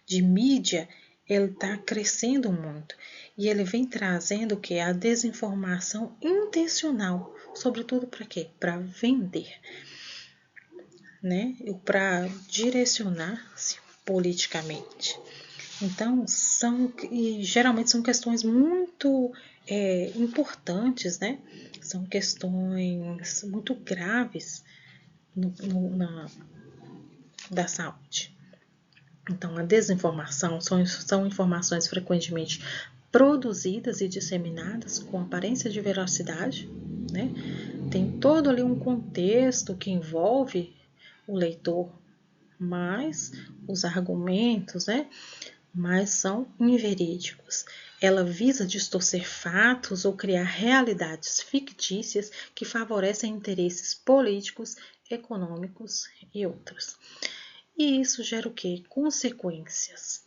de mídia ele está crescendo muito e ele vem trazendo o que? A desinformação intencional, sobretudo para quê? Para vender, né? Para direcionar-se politicamente. Então, e geralmente são questões muito importantes, né? São questões muito graves da saúde. Então, a desinformação são informações frequentemente produzidas e disseminadas com aparência de veracidade, né? Tem todo ali um contexto que envolve o leitor, mas os argumentos, né? Mas são inverídicos. Ela visa distorcer fatos ou criar realidades fictícias que favorecem interesses políticos, econômicos e outros. E isso gera o quê? Consequências.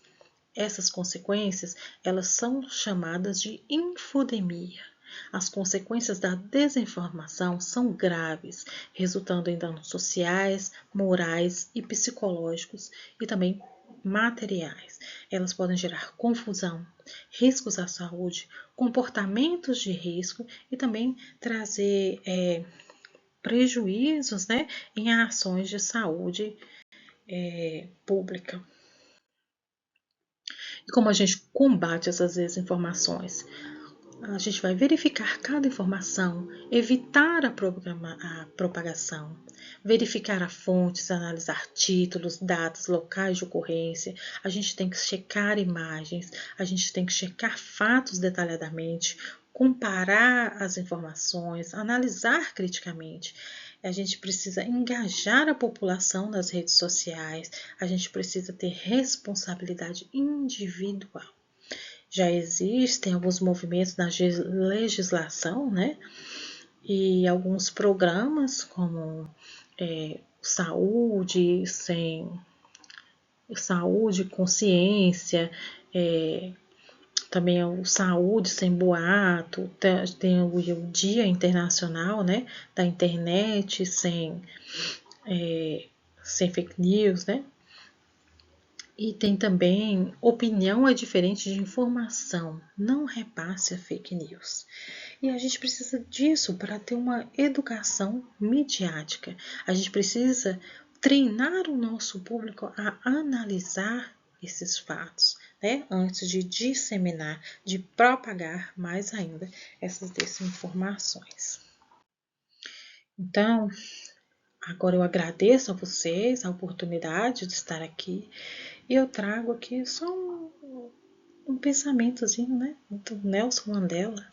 Essas consequências, elas são chamadas de infodemia. As consequências da desinformação são graves, resultando em danos sociais, morais e psicológicos e também materiais. Elas podem gerar confusão, riscos à saúde, comportamentos de risco e também trazer prejuízos, né, em ações de saúde pública. E como a gente combate essas desinformações? A gente vai verificar cada informação, evitar a propagação, verificar as fontes, analisar títulos, datas, locais de ocorrência. A gente tem que checar imagens, a gente tem que checar fatos detalhadamente, comparar as informações, analisar criticamente. A gente precisa engajar a população nas redes sociais, a gente precisa ter responsabilidade individual. Já existem alguns movimentos na legislação, né? E alguns programas como saúde, consciência, também o saúde sem boato, tem o Dia Internacional, né, da internet sem fake news, né? E tem também opinião é diferente de informação, não repasse a fake news. E a gente precisa disso para ter uma educação midiática. A gente precisa treinar o nosso público a analisar esses fatos, né? Antes de disseminar, de propagar mais ainda essas desinformações. Então, agora eu agradeço a vocês a oportunidade de estar aqui e eu trago aqui só um pensamentozinho, né, do Nelson Mandela,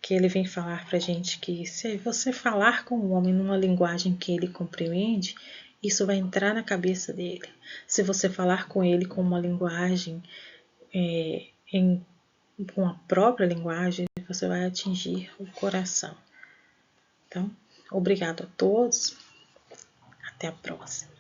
que ele vem falar pra gente que se você falar com o homem numa linguagem que ele compreende, isso vai entrar na cabeça dele. Se você falar com ele com uma linguagem, com a própria linguagem, você vai atingir o coração. Então, obrigado a todos. Até a próxima.